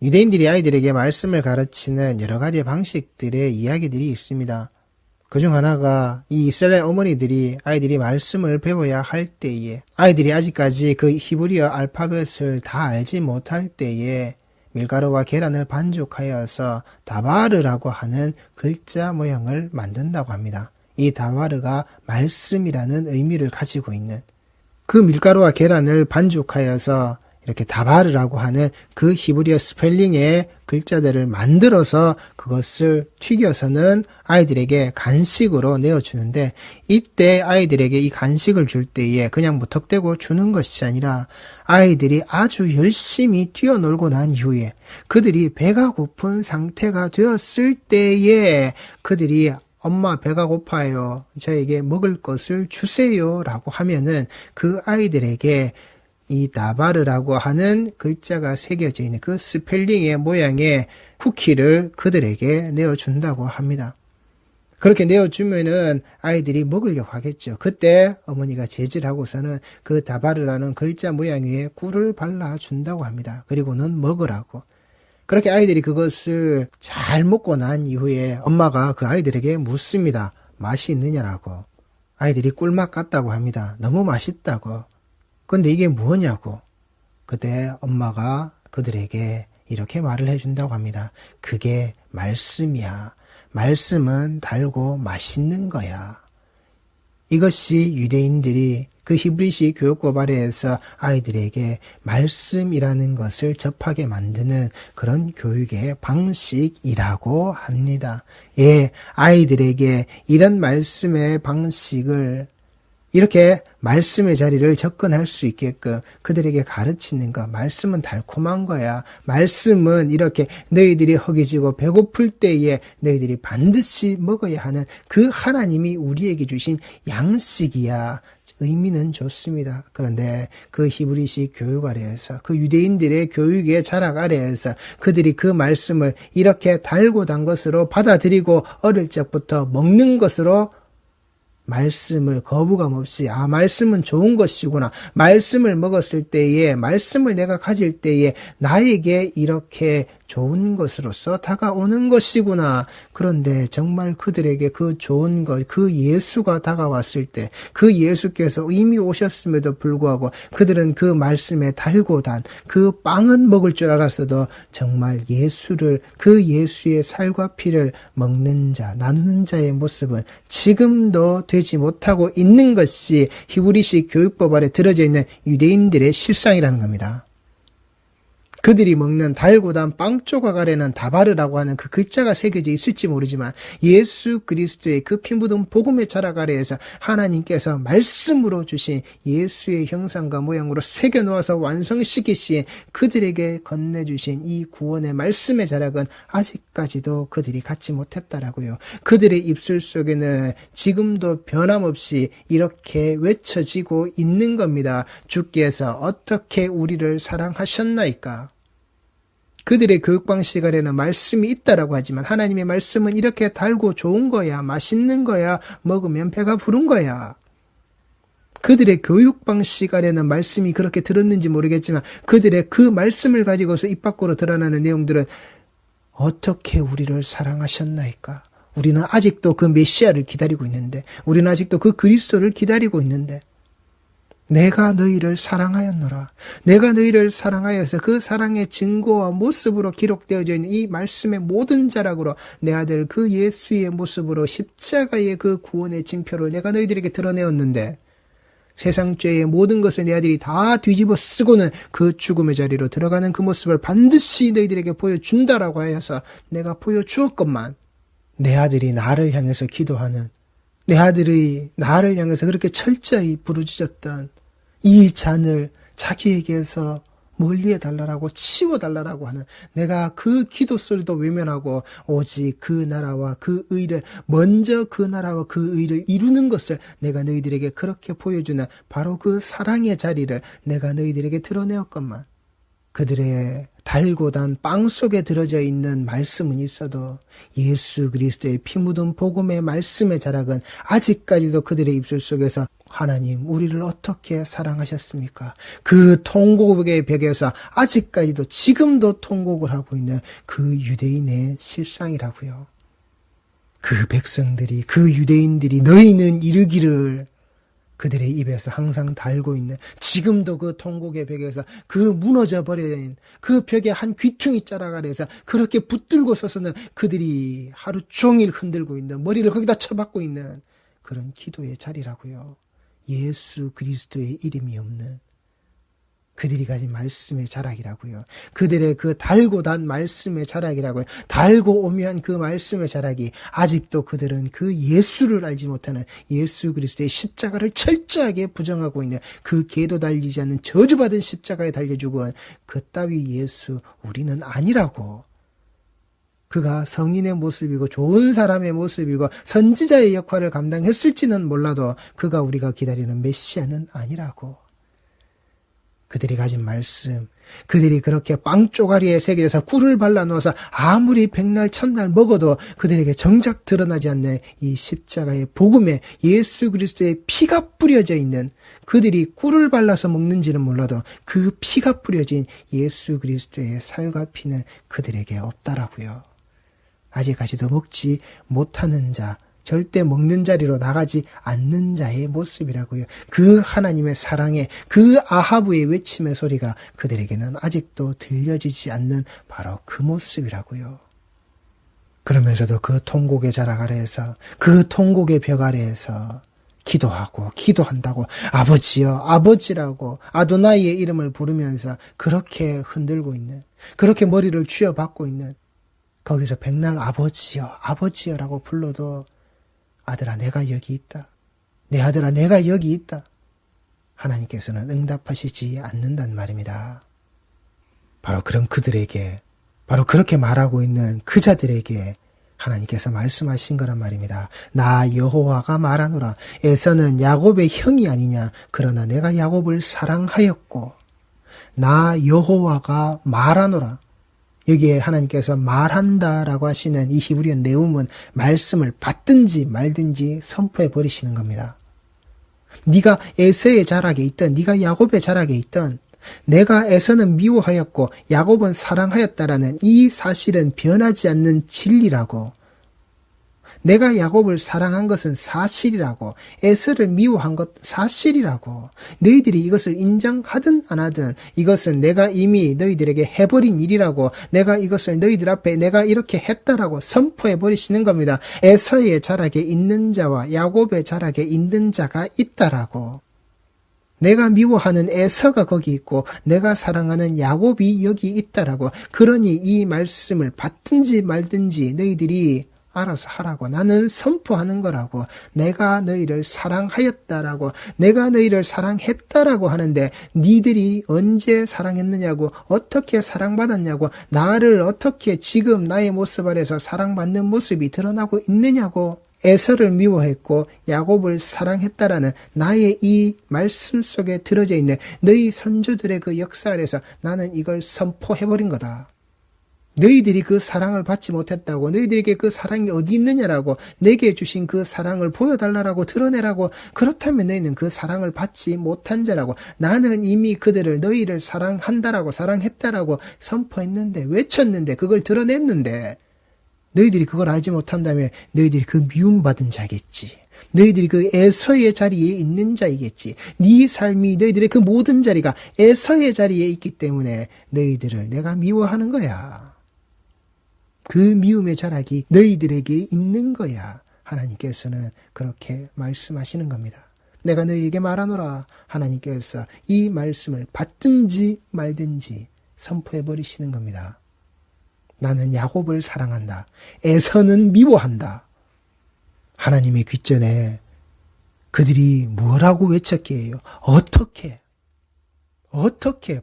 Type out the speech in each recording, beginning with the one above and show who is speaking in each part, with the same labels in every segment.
Speaker 1: 유대인들이 아이들에게 말씀을 가르치는 여러 가지 방식들의 이야기들이 있습니다. 그중 하나가 이 이스라엘 어머니들이 아이들이 말씀을 배워야 할 때에, 아이들이 아직까지 그 히브리어 알파벳을 다 알지 못할 때에 밀가루와 계란을 반죽하여서 다바르라고 하는 글자 모양을 만든다고 합니다. 이 다바르가 말씀이라는 의미를 가지고 있는, 그 밀가루와 계란을 반죽하여서 이렇게 다바르라고 하는 그 히브리어 스펠링의 글자들을 만들어서 그것을 튀겨서는 아이들에게 간식으로 내어주는데, 이때 아이들에게 이 간식을 줄 때에 그냥 무턱대고 주는 것이 아니라 아이들이 아주 열심히 뛰어놀고 난 이후에 그들이 배가 고픈 상태가 되었을 때에 그들이 엄마 배가 고파요, 저에게 먹을 것을 주세요 라고 하면은 그 아이들에게 이 다바르라고 하는 글자가 새겨져 있는 그 스펠링의 모양의 쿠키를 그들에게 내어준다고 합니다. 그렇게 내어주면은 아이들이 먹으려고 하겠죠. 그때 어머니가 제지하고서는 그 다바르라는 글자 모양 위에 꿀을 발라준다고 합니다. 그리고는 먹으라고. 그렇게 아이들이 그것을 잘 먹고 난 이후에 엄마가 그 아이들에게 묻습니다. 맛이 있느냐라고. 아이들이 꿀맛 같다고 합니다. 너무 맛있다고. 근데 이게 뭐냐고. 그때 엄마가 그들에게 이렇게 말을 해준다고 합니다. 그게 말씀이야. 말씀은 달고 맛있는 거야. 이것이 유대인들이 그 히브리식 교육법 아래에서 아이들에게 말씀이라는 것을 접하게 만드는 그런 교육의 방식이라고 합니다. 예, 아이들에게 이런 말씀의 방식을, 이렇게 말씀의 자리를 접근할 수 있게끔 그들에게 가르치는 것. 말씀은 달콤한 거야. 말씀은 이렇게 너희들이 허기지고 배고플 때에 너희들이 반드시 먹어야 하는 그 하나님이 우리에게 주신 양식이야. 의미는 좋습니다. 그런데 그 히브리식 교육 아래에서, 그 유대인들의 교육의 자락 아래에서 그들이 그 말씀을 이렇게 달고 단 것으로 받아들이고 어릴 적부터 먹는 것으로 말씀을 거부감 없이, 말씀은 좋은 것이구나. 말씀을 먹었을 때에, 말씀을 내가 가질 때에 나에게 이렇게 좋은 것으로서 다가오는 것이구나. 그런데 정말 그들에게 그 좋은 것, 그 예수가 다가왔을 때, 그 예수께서 이미 오셨음에도 불구하고 그들은 그 말씀에 달고 단 그 빵은 먹을 줄 알았어도 정말 예수를, 그 예수의 살과 피를 먹는 자, 나누는 자의 모습은 지금도 되지 못하고 있는 것이 히브리식 교육법 아래 들어져 있는 유대인들의 실상이라는 겁니다. 그들이 먹는 달고 단 빵 조각 아래는 다바르라고 하는 그 글자가 새겨져 있을지 모르지만 예수 그리스도의 그 피 묻은 복음의 자락 아래에서 하나님께서 말씀으로 주신 예수의 형상과 모양으로 새겨 놓아서 완성시키신 그들에게 건네주신 이 구원의 말씀의 자락은 아직까지도 그들이 갖지 못했다라고요. 그들의 입술 속에는 지금도 변함없이 이렇게 외쳐지고 있는 겁니다. 주께서 어떻게 우리를 사랑하셨나이까? 그들의 교육 방식 아래는 말씀이 있다라고 하지만 하나님의 말씀은 이렇게 달고 좋은 거야, 맛있는 거야, 먹으면 배가 부른 거야. 그들의 교육 방식 아래는 말씀이 그렇게 들었는지 모르겠지만 그들의 그 말씀을 가지고서 입 밖으로 드러나는 내용들은 어떻게 우리를 사랑하셨나이까? 우리는 아직도 그 메시아를 기다리고 있는데, 우리는 아직도 그 그리스도를 기다리고 있는데, 내가 너희를 사랑하였노라. 내가 너희를 사랑하여서 그 사랑의 증거와 모습으로 기록되어져 있는 이 말씀의 모든 자락으로 내 아들 그 예수의 모습으로 십자가의 그 구원의 징표를 내가 너희들에게 드러내었는데, 세상 죄의 모든 것을 내 아들이 다 뒤집어 쓰고는 그 죽음의 자리로 들어가는 그 모습을 반드시 너희들에게 보여준다라고 하여서 내가 보여주었건만, 내 아들이 나를 향해서 기도하는, 내 아들이 나를 향해서 그렇게 철저히 부르짖었던 이 잔을 자기에게서 멀리해달라고, 치워달라고 하는, 내가 그 기도 소리도 외면하고 오직 그 나라와 그 의를, 먼저 그 나라와 그 의를 이루는 것을 내가 너희들에게 그렇게 보여주는 바로 그 사랑의 자리를 내가 너희들에게 드러내었건만, 그들의 달고 단 빵 속에 들어져 있는 말씀은 있어도 예수 그리스도의 피 묻은 복음의 말씀의 자락은 아직까지도 그들의 입술 속에서 하나님 우리를 어떻게 사랑하셨습니까? 그 통곡의 벽에서 아직까지도 지금도 통곡을 하고 있는 그 유대인의 실상이라고요. 그 백성들이, 그 유대인들이 너희는 이르기를 그들의 입에서 항상 달고 있는, 지금도 그 통곡의 벽에서 그 무너져 버린 그 벽에 한 귀퉁이 자락 아래에서 그렇게 붙들고 서서는 그들이 하루 종일 흔들고 있는, 머리를 거기다 쳐박고 있는 그런 기도의 자리라고요. 예수 그리스도의 이름이 없는 그들이 가진 말씀의 자락이라고요. 그들의 그 달고 단 말씀의 자락이라고요. 달고 오묘한 그 말씀의 자락이 아직도 그들은 그 예수를 알지 못하는, 예수 그리스도의 십자가를 철저하게 부정하고 있는, 그 개도 달리지 않는 저주받은 십자가에 달려 죽은 그 따위 예수 우리는 아니라고. 그가 성인의 모습이고 좋은 사람의 모습이고 선지자의 역할을 감당했을지는 몰라도 그가 우리가 기다리는 메시아는 아니라고. 그들이 가진 말씀, 그들이 그렇게 빵 쪼가리에 새겨서 꿀을 발라놓아서 아무리 백날 첫날 먹어도 그들에게 정작 드러나지 않는 이 십자가의 복음에 예수 그리스도의 피가 뿌려져 있는, 그들이 꿀을 발라서 먹는지는 몰라도 그 피가 뿌려진 예수 그리스도의 살과 피는 그들에게 없다라고요. 아직까지도 먹지 못하는 자, 절대 먹는 자리로 나가지 않는 자의 모습이라고요. 그 하나님의 사랑의, 그 아하브의 외침의 소리가 그들에게는 아직도 들려지지 않는 바로 그 모습이라고요. 그러면서도 그 통곡의 자락 아래에서, 그 통곡의 벽 아래에서 기도하고 기도한다고, 아버지여 아버지라고 아도나이의 이름을 부르면서 그렇게 흔들고 있는, 그렇게 머리를 쥐어박고 있는, 거기서 백날 아버지여 아버지여라고 불러도 아들아 내가 여기 있다, 내 아들아 내가 여기 있다, 하나님께서는 응답하시지 않는단 말입니다. 바로 그런 그들에게, 바로 그렇게 말하고 있는 그 자들에게 하나님께서 말씀하신 거란 말입니다. 나 여호와가 말하노라. 에서는 야곱의 형이 아니냐. 그러나 내가 야곱을 사랑하였고, 나 여호와가 말하노라. 여기에 하나님께서 말한다라고 하시는 이 히브리어 네움은 말씀을 받든지 말든지 선포해 버리시는 겁니다. 네가 에서의 자락에 있던, 네가 야곱의 자락에 있던, 내가 에서는 미워하였고 야곱은 사랑하였다라는 이 사실은 변하지 않는 진리라고. 내가 야곱을 사랑한 것은 사실이라고, 에서를 미워한 것 사실이라고. 너희들이 이것을 인정하든 안 하든 이것은 내가 이미 너희들에게 해버린 일이라고, 내가 이것을 너희들 앞에 내가 이렇게 했다라고 선포해 버리시는 겁니다. 에서의 자락에 있는 자와 야곱의 자락에 있는 자가 있다라고. 내가 미워하는 에서가 거기 있고 내가 사랑하는 야곱이 여기 있다라고. 그러니 이 말씀을 받든지 말든지 너희들이 알아서 하라고. 나는 선포하는 거라고. 내가 너희를 사랑하였다라고, 내가 너희를 사랑했다라고 하는데 니들이 언제 사랑했느냐고, 어떻게 사랑받았냐고, 나를 어떻게 지금 나의 모습 아래서 사랑받는 모습이 드러나고 있느냐고. 에서를 미워했고 야곱을 사랑했다라는 나의 이 말씀 속에 들어져 있는 너희 선조들의 그 역사 아래서 나는 이걸 선포해버린 거다. 너희들이 그 사랑을 받지 못했다고, 너희들에게 그 사랑이 어디 있느냐라고, 내게 주신 그 사랑을 보여달라고, 드러내라고. 그렇다면 너희는 그 사랑을 받지 못한 자라고. 나는 이미 그들을, 너희를 사랑한다라고, 사랑했다라고 선포했는데, 외쳤는데, 그걸 드러냈는데 너희들이 그걸 알지 못한다면 너희들이 그 미움받은 자겠지. 너희들이 그 에서의 자리에 있는 자이겠지. 네 삶이, 너희들의 그 모든 자리가 에서의 자리에 있기 때문에 너희들을 내가 미워하는 거야. 그 미움의 자락이 너희들에게 있는 거야. 하나님께서는 그렇게 말씀하시는 겁니다. 내가 너희에게 말하노라. 하나님께서 이 말씀을 받든지 말든지 선포해 버리시는 겁니다. 나는 야곱을 사랑한다. 에서는 미워한다. 하나님의 귓전에 그들이 뭐라고 외쳤기에요? 어떻게?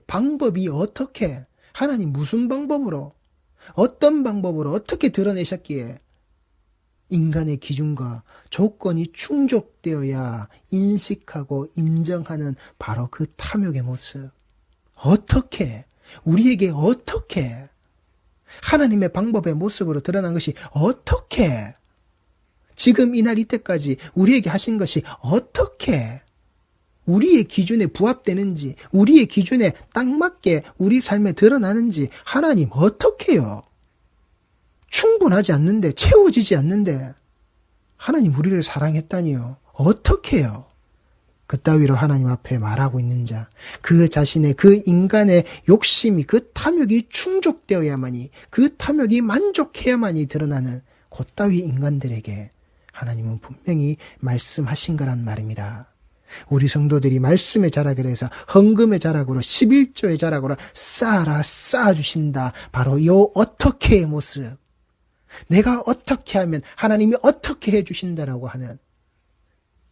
Speaker 1: 방법이 어떻게? 하나님 무슨 방법으로? 어떤 방법으로 어떻게 드러내셨기에? 인간의 기준과 조건이 충족되어야 인식하고 인정하는 바로 그 탐욕의 모습. 어떻게? 우리에게 어떻게 하나님의 방법의 모습으로 드러난 것이 어떻게 지금 이날 이때까지 우리에게 하신 것이 어떻게 우리의 기준에 부합되는지 우리의 기준에 딱 맞게 우리 삶에 드러나는지 하나님 어떻게요? 충분하지 않는데 채워지지 않는데 하나님 우리를 사랑했다니요. 어떻게요? 그따위로 하나님 앞에 말하고 있는 자, 그 자신의 그 인간의 욕심이 그 탐욕이 충족되어야만이 그 탐욕이 만족해야만이 드러나는 그따위 인간들에게 하나님은 분명히 말씀하신 거란 말입니다. 우리 성도들이 말씀의 자락을 해서 헌금의 자락으로 11조의 자락으로 쌓아주신다. 바로 이 어떻게의 모습. 내가 어떻게 하면 하나님이 어떻게 해주신다라고 하는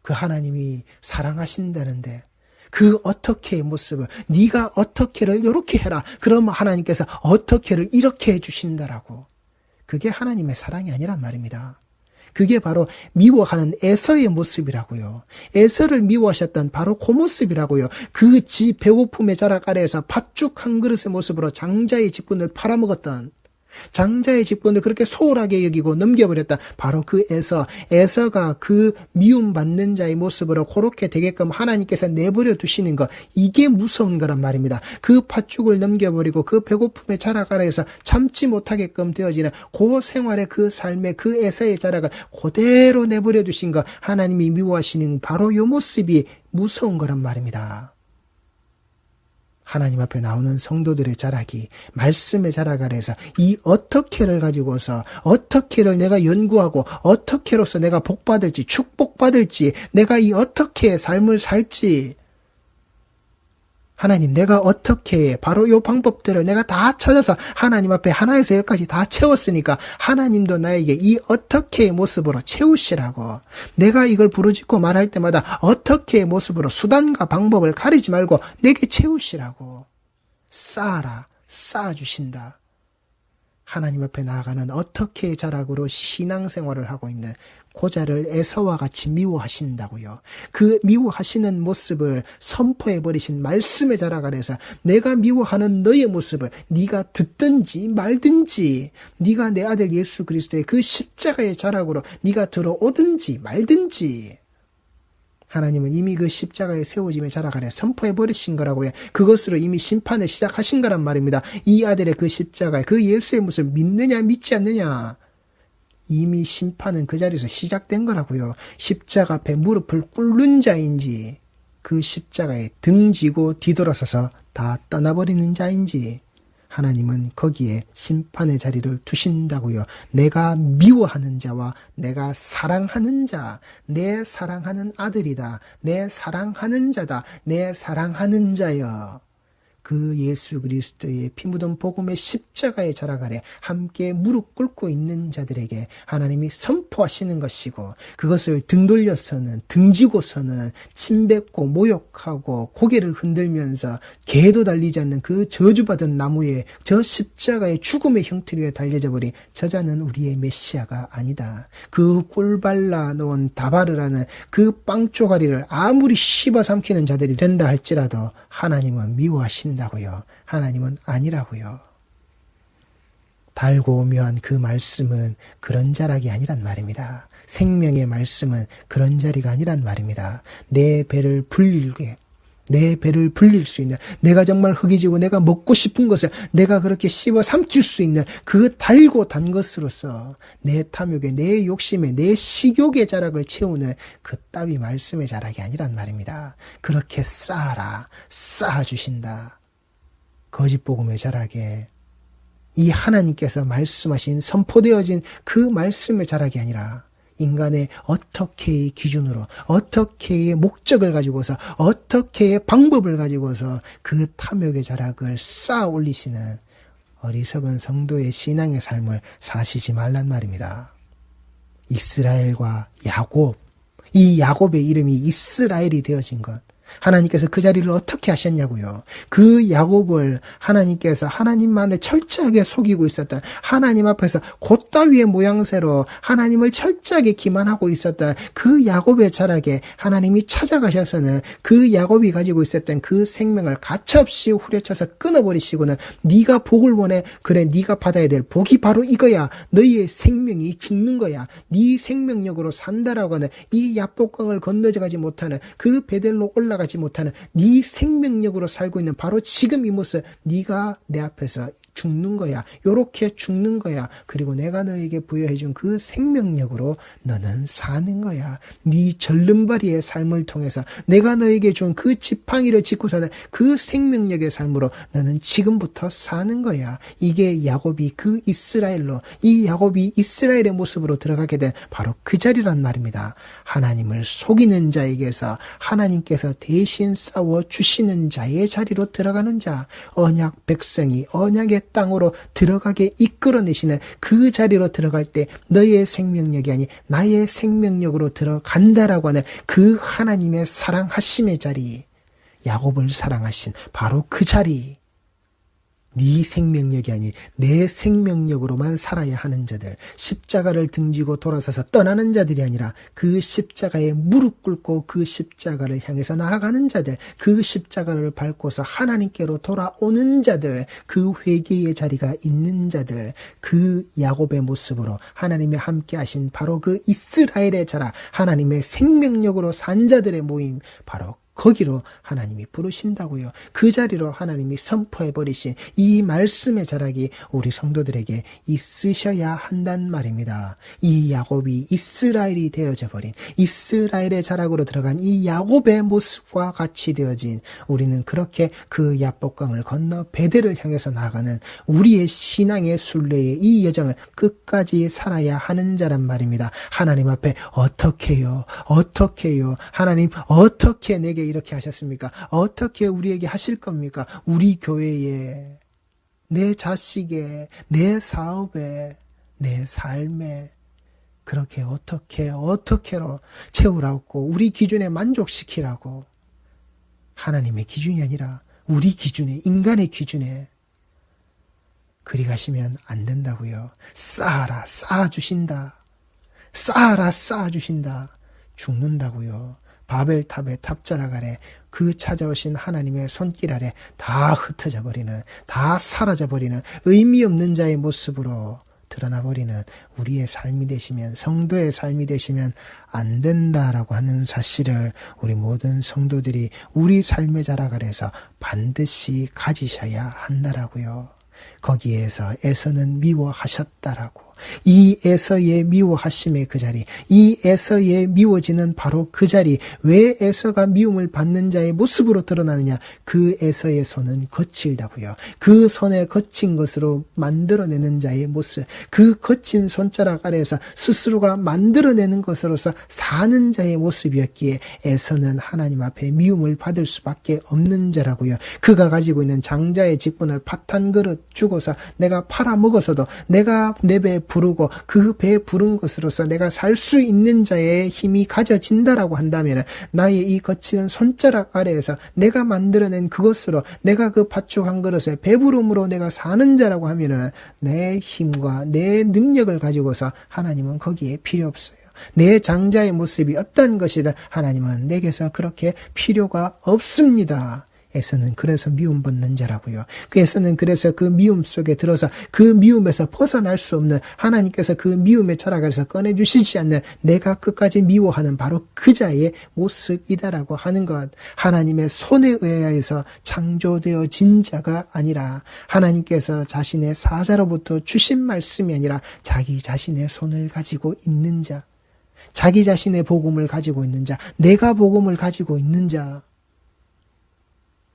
Speaker 1: 그 하나님이 사랑하신다는데 그 어떻게의 모습을 네가 어떻게를 이렇게 해라. 그러면 하나님께서 어떻게를 이렇게 해주신다라고. 그게 하나님의 사랑이 아니란 말입니다. 그게 바로 미워하는 에서의 모습이라고요. 에서를 미워하셨던 바로 그 모습이라고요. 그 지 배고픔의 자락 아래에서 팥죽 한 그릇의 모습으로 장자의 직분을 팔아먹었던 장자의 직분을 그렇게 소홀하게 여기고 넘겨버렸다. 바로 그 에서가 그 미움받는 자의 모습으로 그렇게 되게끔 하나님께서 내버려 두시는 것, 이게 무서운 거란 말입니다. 그 팥죽을 넘겨버리고 그 배고픔의 자락 아래에서 참지 못하게끔 되어지는 그 생활의 그 삶의 그 에서의 자락을 그대로 내버려 두신 것, 하나님이 미워하시는 바로 이 모습이 무서운 거란 말입니다. 하나님 앞에 나오는 성도들의 자락이 말씀의 자락 아래에서 이 어떻게를 가지고서 어떻게를 내가 연구하고 어떻게로서 내가 복받을지 축복받을지 내가 이 어떻게 삶을 살지 하나님 내가 어떻게 바로 이 방법들을 내가 다 찾아서 하나님 앞에 하나에서 열까지 다 채웠으니까 하나님도 나에게 이 어떻게의 모습으로 채우시라고 내가 이걸 부르짖고 말할 때마다 어떻게의 모습으로 수단과 방법을 가리지 말고 내게 채우시라고 쌓아주신다. 하나님 앞에 나아가는 어떻게의 자락으로 신앙생활을 하고 있는 고자를 에서와 같이 미워하신다고요. 그 미워하시는 모습을 선포해버리신 말씀의 자락 아래서 내가 미워하는 너의 모습을 네가 듣든지 말든지 네가 내 아들 예수 그리스도의 그 십자가의 자락으로 네가 들어오든지 말든지 하나님은 이미 그 십자가의 세워짐의 자락 아래 선포해버리신 거라고요. 그것으로 이미 심판을 시작하신 거란 말입니다. 이 아들의 그 십자가, 그 예수의 모습을 믿느냐 믿지 않느냐. 이미 심판은 그 자리에서 시작된 거라고요. 십자가 앞에 무릎을 꿇는 자인지 그 십자가에 등지고 뒤돌아서서 다 떠나버리는 자인지 하나님은 거기에 심판의 자리를 두신다고요. 내가 미워하는 자와 내가 사랑하는 자, 내 사랑하는 아들이다. 내 사랑하는 자다. 내 사랑하는 자여. 그 예수 그리스도의 피 묻은 복음의 십자가의 자락 아래 함께 무릎 꿇고 있는 자들에게 하나님이 선포하시는 것이고 그것을 등 돌려서는 등지고서는 침뱉고 모욕하고 고개를 흔들면서 개도 달리지 않는 그 저주받은 나무에 저 십자가의 죽음의 형태 위에 달려져 버린 저자는 우리의 메시아가 아니다. 그 꿀 발라 놓은 다바르라는 그 빵 쪼가리를 아무리 씹어 삼키는 자들이 된다 할지라도 하나님은 미워하신다고요. 하나님은 아니라고요. 달고 오묘한 그 말씀은 그런 자락이 아니란 말입니다. 생명의 말씀은 그런 자리가 아니란 말입니다. 내 배를 불릴 수 있는 내가 정말 허기지고 내가 먹고 싶은 것을 내가 그렇게 씹어 삼킬 수 있는 그 달고 단 것으로서 내 탐욕에 내 욕심에 내 식욕의 자락을 채우는 그 따위 말씀의 자락이 아니란 말입니다. 그렇게 쌓아주신다. 거짓복음의 자락에 이 하나님께서 말씀하신 선포되어진 그 말씀의 자락이 아니라 인간의 어떻게의 기준으로 어떻게의 목적을 가지고서 어떻게의 방법을 가지고서 그 탐욕의 자락을 쌓아 올리시는 어리석은 성도의 신앙의 삶을 사시지 말란 말입니다. 이스라엘과 야곱, 이 야곱의 이름이 이스라엘이 되어진 것, 하나님께서 그 자리를 어떻게 하셨냐고요. 그 야곱을 하나님께서 하나님만을 철저하게 속이고 있었던, 하나님 앞에서 곶따위의 모양새로 하나님을 철저하게 기만하고 있었던 그 야곱의 자락에 하나님이 찾아가셔서는 그 야곱이 가지고 있었던 그 생명을 가차없이 후려쳐서 끊어버리시고는 네가 복을 원해. 그래, 네가 받아야 될 복이 바로 이거야. 너희의 생명이 죽는 거야. 네 생명력으로 산다라고 하는 이 야복강을 건너가지 못하는, 그 베델로 올라가지 못하는 네 생명력으로 살고 있는 바로 지금 이 모습, 네가 내 앞에서 죽는 거야. 요렇게 죽는 거야. 그리고 내가 너에게 부여해준 그 생명력으로 너는 사는 거야. 네 절름발이의 삶을 통해서 내가 너에게 준 그 지팡이를 짚고 사는 그 생명력의 삶으로 너는 지금부터 사는 거야. 이게 야곱이 그 이스라엘로, 이 야곱이 이스라엘의 모습으로 들어가게 된 바로 그 자리란 말입니다. 하나님을 속이는 자에게서 하나님께서 대신 싸워 주시는 자의 자리로 들어가는 자, 언약 백성이 언약의 땅으로 들어가게 이끌어내시는 그 자리로 들어갈 때 너의 생명력이 아닌 나의 생명력으로 들어간다라고 하는 그 하나님의 사랑하심의 자리, 야곱을 사랑하신 바로 그 자리, 네 생명력이 아닌 내 생명력으로만 살아야 하는 자들, 십자가를 등지고 돌아서서 떠나는 자들이 아니라 그 십자가에 무릎 꿇고 그 십자가를 향해서 나아가는 자들, 그 십자가를 밟고서 하나님께로 돌아오는 자들, 그 회개의 자리가 있는 자들, 그 야곱의 모습으로 하나님이 함께 하신 바로 그 이스라엘의 자라, 하나님의 생명력으로 산 자들의 모임, 바로 거기로 하나님이 부르신다고요. 그 자리로 하나님이 선포해버리신 이 말씀의 자락이 우리 성도들에게 있으셔야 한단 말입니다. 이 야곱이 이스라엘이 되어져 버린, 이스라엘의 자락으로 들어간 이 야곱의 모습과 같이 되어진 우리는 그렇게 그 야복강을 건너 베델을 향해서 나아가는 우리의 신앙의 순례의 이 여정을 끝까지 살아야 하는 자란 말입니다. 하나님 앞에 어떻게요? 하나님 어떻게 내게 이렇게 하셨습니까? 어떻게 우리에게 하실 겁니까? 우리 교회에, 내 자식에, 내 사업에, 내 삶에 그렇게 어떻게로 채우라고, 우리 기준에 만족시키라고. 하나님의 기준이 아니라 우리 기준에, 인간의 기준에 그리 가시면 안 된다고요. 쌓아라, 쌓아주신다. 죽는다고요. 바벨탑의 탑자락 아래 그 찾아오신 하나님의 손길 아래 다 흩어져 버리는, 다 사라져 버리는 의미 없는 자의 모습으로 드러나 버리는 우리의 삶이 되시면, 성도의 삶이 되시면 안 된다라고 하는 사실을 우리 모든 성도들이 우리 삶의 자락 아래에서 반드시 가지셔야 한다라고요. 거기에서 에서는 미워하셨다라고. 이 에서의 미워하심의 그 자리, 이 에서의 미워지는 바로 그 자리, 왜 에서가 미움을 받는 자의 모습으로 드러나느냐? 그 에서의 손은 거칠다고요. 그 손에 거친 것으로 만들어내는 자의 모습, 그 거친 손자락 아래에서 스스로가 만들어내는 것으로서 사는 자의 모습이었기에 에서는 하나님 앞에 미움을 받을 수밖에 없는 자라고요. 그가 가지고 있는 장자의 직분을 팥한 그릇 주고서 내가 팔아먹어서도 내가 내 배 부르고 그 배 부른 것으로서 내가 살 수 있는 자의 힘이 가져진다라고 한다면, 나의 이 거치는 손자락 아래에서 내가 만들어낸 그것으로, 내가 그 팥죽 그릇에 배부름으로 내가 사는 자라고 하면은 내 힘과 내 능력을 가지고서 하나님은 거기에 필요 없어요. 내 장자의 모습이 어떤 것이든 하나님은 내게서 그렇게 필요가 없습니다. 에서는 그래서 미움받는 자라고요. 에서는 그래서 그 미움 속에 들어서 그 미움에서 벗어날 수 없는, 하나님께서 그 미움의 자락에서 꺼내주시지 않는 내가 끝까지 미워하는 바로 그 자의 모습이다라고 하는 것. 하나님의 손에 의해서 창조되어진 자가 아니라 하나님께서 자신의 사자로부터 주신 말씀이 아니라 자기 자신의 손을 가지고 있는 자, 자기 자신의 복음을 가지고 있는 자, 내가 복음을 가지고 있는 자,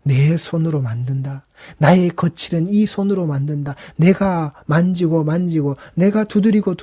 Speaker 1: 내 손으로 만든다. 나의 거칠은 이 손으로 만든다. 내가 만지고 내가 두드리고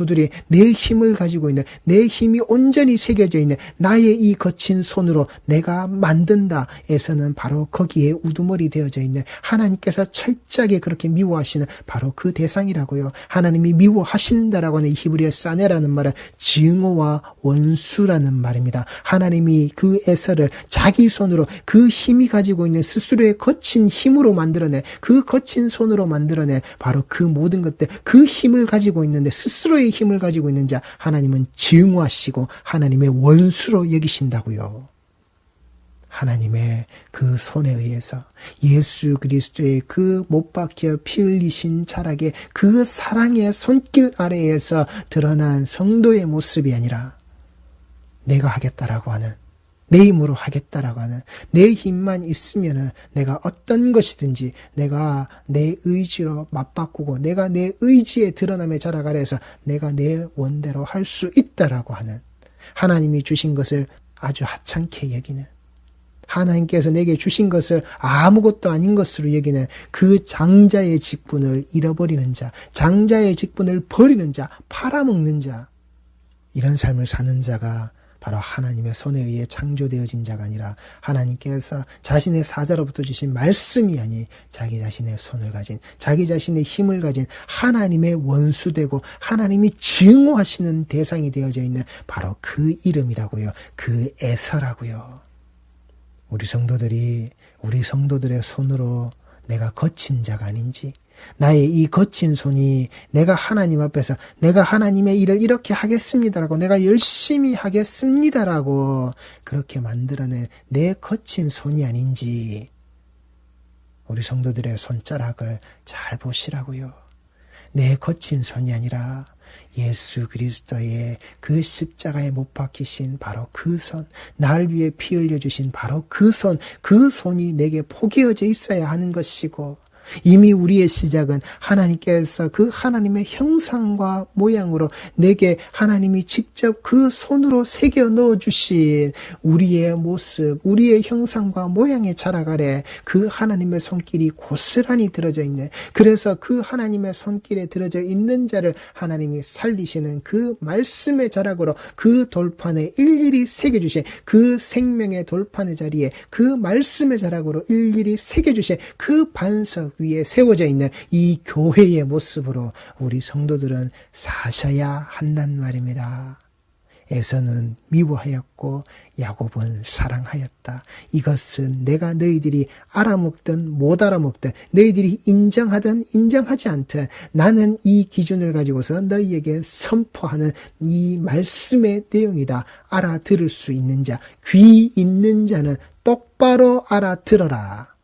Speaker 1: 내 힘을 가지고 있는, 내 힘이 온전히 새겨져 있는 나의 이 거친 손으로 내가 만든다 에서는 바로 거기에 우두머리 되어져 있는 하나님께서 철저하게 그렇게 미워하시는 바로 그 대상이라고요. 하나님이 미워하신다라고 하는 히브리어 사네라는 말은 증오와 원수라는 말입니다. 하나님이 그 에서를 자기 손으로 그 힘이 가지고 있는 스스로의 거친 힘으로 만들어낸, 그 거친 손으로 만들어낸 바로 그 모든 것들, 그 힘을 가지고 있는데, 스스로의 힘을 가지고 있는 자 하나님은 증오하시고 하나님의 원수로 여기신다고요. 하나님의 그 손에 의해서 예수 그리스도의 그 못 박혀 피 흘리신 자락의 그 사랑의 손길 아래에서 드러난 성도의 모습이 아니라 내가 하겠다라고 하는, 내 힘으로 하겠다라고 하는, 내 힘만 있으면은 내가 어떤 것이든지 내가 내 의지로 맞바꾸고 내가 내 의지의 드러남의 자락 아래에서 내가 내 원대로 할 수 있다라고 하는, 하나님이 주신 것을 아주 하찮게 여기는, 하나님께서 내게 주신 것을 아무것도 아닌 것으로 여기는 그 장자의 직분을 잃어버리는 자, 장자의 직분을 버리는 자, 팔아먹는 자, 이런 삶을 사는 자가 바로 하나님의 손에 의해 창조되어진 자가 아니라 하나님께서 자신의 사자로부터 주신 말씀이 아닌 자기 자신의 손을 가진, 자기 자신의 힘을 가진 하나님의 원수되고 하나님이 증오하시는 대상이 되어져 있는 바로 그 이름이라고요. 그 에서라고요. 우리 성도들의 손으로 내가 거친 자가 아닌지, 나의 이 거친 손이 내가 하나님 앞에서 내가 하나님의 일을 이렇게 하겠습니다라고, 내가 열심히 하겠습니다라고 그렇게 만들어낸 내 거친 손이 아닌지 우리 성도들의 손자락을 잘 보시라고요. 내 거친 손이 아니라 예수 그리스도의 그 십자가에 못 박히신 바로 그 손, 나를 위해 피 흘려주신 바로 그 손, 그 손이 내게 포개어져 있어야 하는 것이고, 이미 우리의 시작은 하나님께서 그 하나님의 형상과 모양으로 내게 하나님이 직접 그 손으로 새겨 넣어주신 우리의 모습, 우리의 형상과 모양의 자락 아래 그 하나님의 손길이 고스란히 들어져 있는, 그래서 그 하나님의 손길에 들어져 있는 자를 하나님이 살리시는 그 말씀의 자락으로 그 돌판에 일일이 새겨주신, 그 생명의 돌판의 자리에 그 말씀의 자락으로 일일이 새겨주신 그 반석 위에 세워져 있는 이 교회의 모습으로 우리 성도들은 사셔야 한단 말입니다. 에서는 미워하였고 야곱은 사랑하였다. 이것은 내가 너희들이 알아먹든 못 알아먹든, 너희들이 인정하든 인정하지 않든 나는 이 기준을 가지고서 너희에게 선포하는 이 말씀의 내용이다. 알아들을 수 있는 자, 귀 있는 자는 똑바로 알아들어라.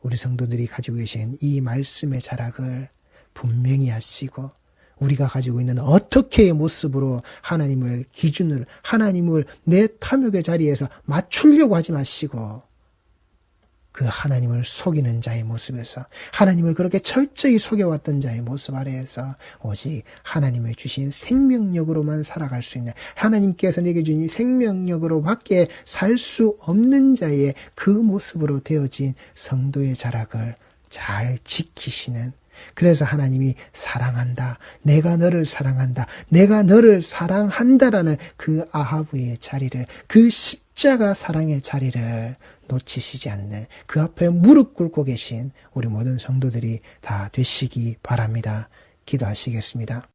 Speaker 1: 우리 성도들이 가지고 계신 이 말씀의 자락을 분명히 하시고, 우리가 가지고 있는 어떻게의 모습으로 하나님을 기준을, 하나님을 내 탐욕의 자리에서 맞추려고 하지 마시고, 그 하나님을 속이는 자의 모습에서, 하나님을 그렇게 철저히 속여왔던 자의 모습 아래에서 오직 하나님의 주신 생명력으로만 살아갈 수 있는, 하나님께서 내게 주신 생명력으로 밖에 살 수 없는 자의 그 모습으로 되어진 성도의 자락을 잘 지키시는, 그래서 하나님이 사랑한다, 내가 너를 사랑한다, 내가 너를 사랑한다라는 그 아하브의 자리를, 그 십자가 사랑의 자리를 놓치시지 않는, 그 앞에 무릎 꿇고 계신 우리 모든 성도들이 다 되시기 바랍니다. 기도하시겠습니다.